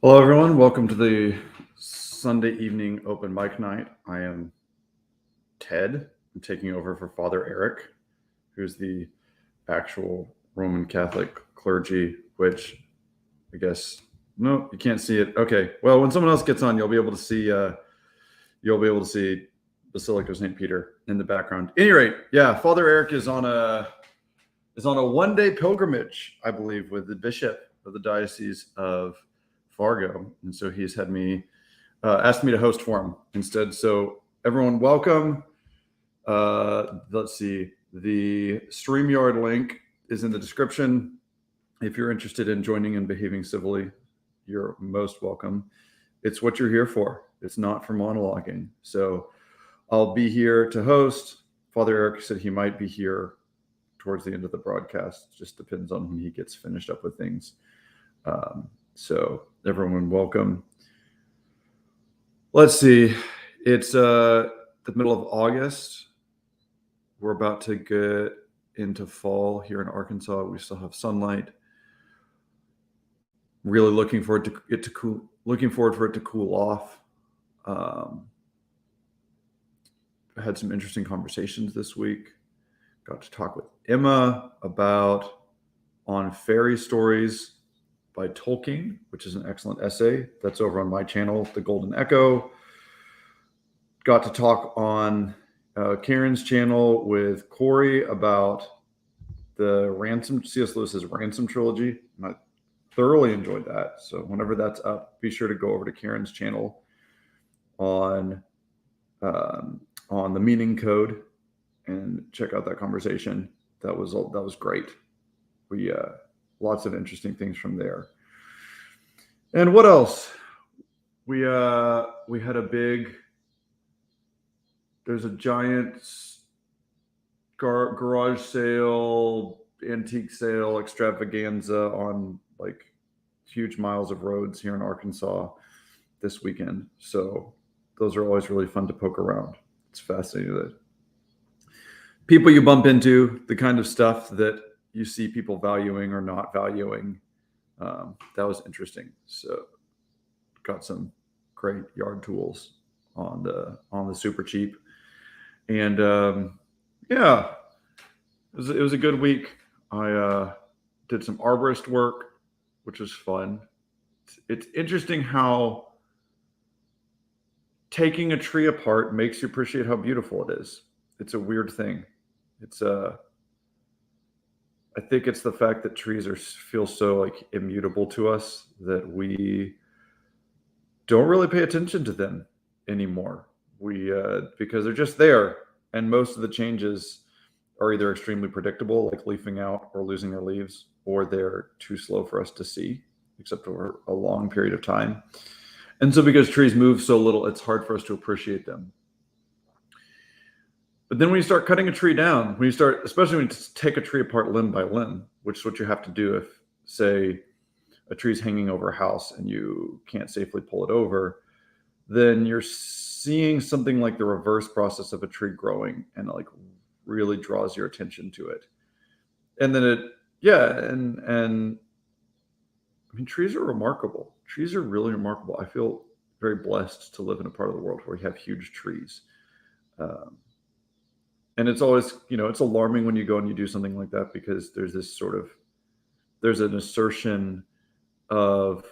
Hello, everyone. Welcome to the Sunday evening open mic night. I am Ted. I'm taking over for Father Eric, who's the actual Roman Catholic clergy, which I guess, no, you can't see it. Okay. Well, when someone else gets on, you'll be able to see Basilica of St. Peter in the background. At any rate, yeah, Father Eric is on a one-day pilgrimage, I believe, with the bishop of the Diocese of Fargo, and so he's had me asked me to host for him instead. So everyone, welcome. Let's see. The StreamYard link is in the description. If you're interested in joining and behaving civilly, you're most welcome. It's what you're here for. It's not for monologuing. So I'll be here to host. Father Eric said he might be here towards the end of the broadcast. Just depends on when he gets finished up with things. So everyone, welcome. Let's see. It's the middle of August. We're about to get into fall here in Arkansas. We still have sunlight. Really looking forward for it to cool off. I had some interesting conversations this week. Got to talk with Emma about On Fairy Stories by Tolkien, which is an excellent essay. That's over on my channel, The Golden Echo. Got to talk on Karen's channel with Corey about the C.S. Lewis's Ransom trilogy. And I thoroughly enjoyed that. So whenever that's up, be sure to go over to Karen's channel on the Meaning Code and check out that conversation. That was great. We lots of interesting things from there. And what else? We had a big. There's a giant garage sale, antique sale extravaganza on like huge miles of roads here in Arkansas this weekend. So those are always really fun to poke around. It's fascinating that people you bump into, the kind of stuff that you see people valuing or not valuing. That was interesting. So got some great yard tools on the super cheap. And yeah, it was a good week. I did some arborist work, which was fun. It's interesting how taking a tree apart makes you appreciate how beautiful it is. It's a weird thing. I think it's the fact that trees feel so like immutable to us that we don't really pay attention to them anymore. Because they're just there, and most of the changes are either extremely predictable, like leafing out or losing their leaves, or they're too slow for us to see, except over a long period of time. And so because trees move so little, it's hard for us to appreciate them. But then when you start cutting a tree down, especially when you take a tree apart limb by limb, which is what you have to do if, say, a tree's hanging over a house and you can't safely pull it over, then you're seeing something like the reverse process of a tree growing, and it like really draws your attention to it. And then and I mean, trees are remarkable. Trees are really remarkable. I feel very blessed to live in a part of the world where we have huge trees. And it's always, it's alarming when you go and you do something like that, because there's an assertion of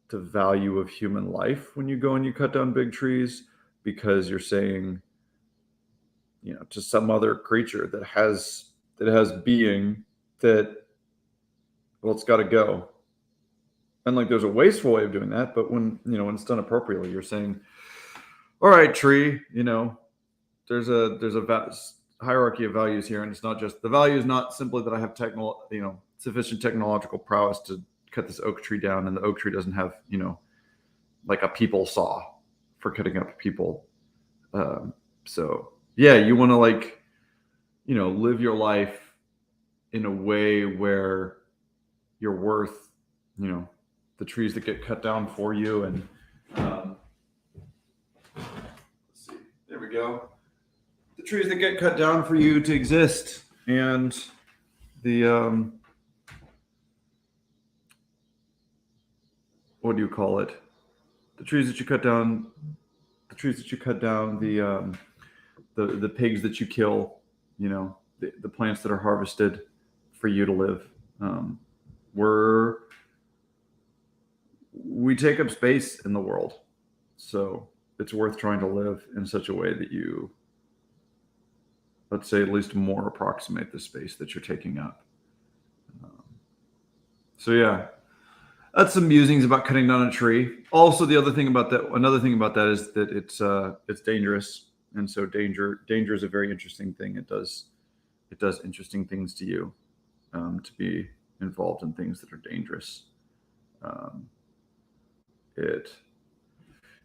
the value of human life when you go and you cut down big trees, because you're saying, to some other creature that has being, that, well, it's got to go. And like, there's a wasteful way of doing that, but when it's done appropriately, you're saying, all right, tree, there's a hierarchy of values here, and it's not just the value is not simply that I have sufficient technological prowess to cut this oak tree down, and the oak tree doesn't have like a people saw for cutting up people. So yeah, you want to live your life in a way where you're worth the trees that get cut down for you. And let's see, there we go, the trees that get cut down for you to exist. And the what do you call it? The trees that you cut down, the trees that you cut down, the pigs that you kill, the plants that are harvested for you to live. Um, we're we take up space in the world, so it's worth trying to live in such a way that you, let's say, at least more approximate the space that you're taking up. Um, so yeah, that's some musings about cutting down a tree. Also, another thing about that is that it's dangerous, and so danger is a very interesting thing. It does interesting things to you, to be involved in things that are dangerous. Um, it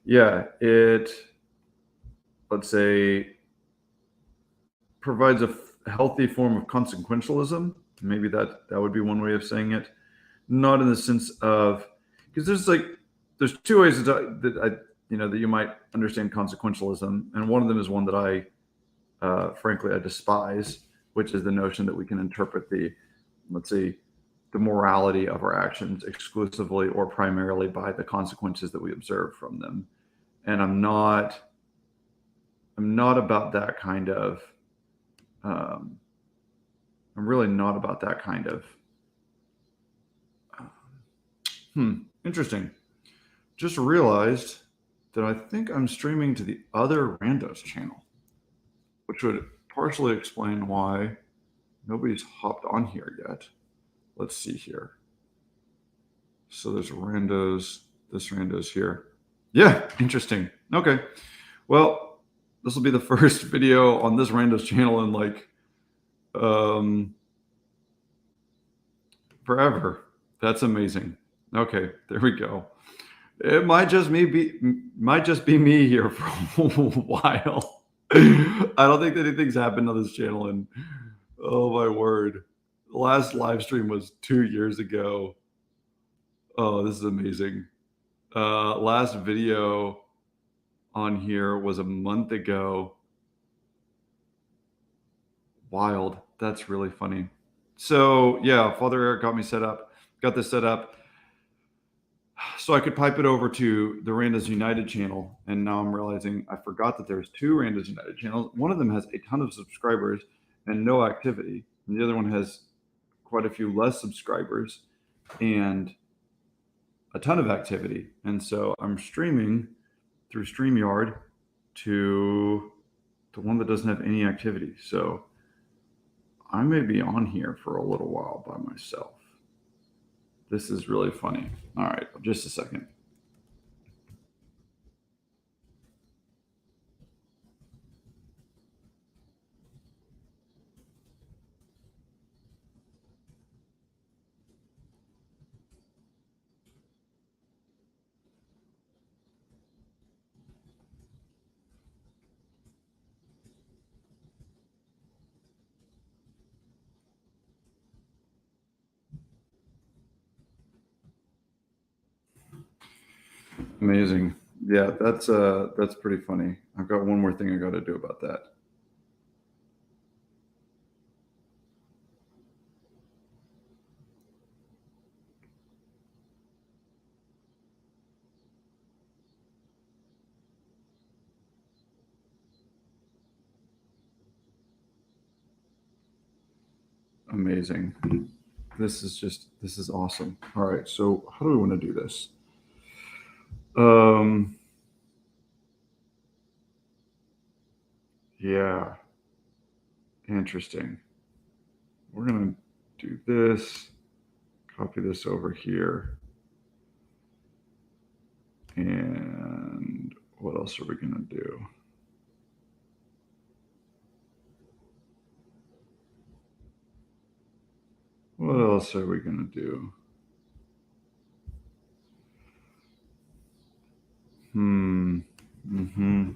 yeah it let's say provides a healthy form of consequentialism. Maybe that would be one way of saying it. Not in the sense of, because there's two ways that I that you might understand consequentialism, and one of them is one that frankly I despise, which is the notion that we can interpret let's say the morality of our actions exclusively or primarily by the consequences that we observe from them. And I'm not about that kind of um, I'm really not about that kind of interesting. Just realized that I think I'm streaming to the other Randos channel, which would partially explain why nobody's hopped on here yet. Let's see here. So there's Randos, this Randos here. Yeah, interesting. Okay. Well, this will be the first video on this Randos channel in um, forever. That's amazing. Okay, there we go. It might just be me here for a while. I don't think that anything's happened on this channel in, oh my word. The last live stream was 2 years ago. Oh, this is amazing. Last video on here was a month ago. Wild. That's really funny. So yeah, Father Eric got this set up so I could pipe it over to the Randas United channel. And now I'm realizing I forgot that there's two Randas United channels. One of them has a ton of subscribers and no activity, and the other one has quite a few less subscribers and a ton of activity. And so I'm streaming through StreamYard to the one that doesn't have any activity. So I may be on here for a little while by myself. This is really funny. All right, just a second. Amazing. Yeah, that's pretty funny. I've got one more thing I got to do about that. Amazing. This is awesome. All right, so how do we want to do this? Yeah, interesting. We're gonna do this, copy this over here, and what else are we gonna do? What else are we gonna do? Mm-hmm.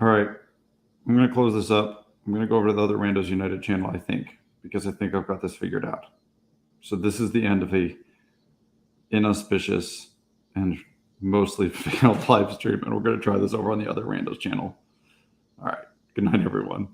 All right. I'm going to close this up. I'm going to go over to the other Randos United channel, I think, because I think I've got this figured out. So this is the end of a inauspicious and mostly failed live stream, and we're going to try this over on the other Randos channel. All right. Good night, everyone.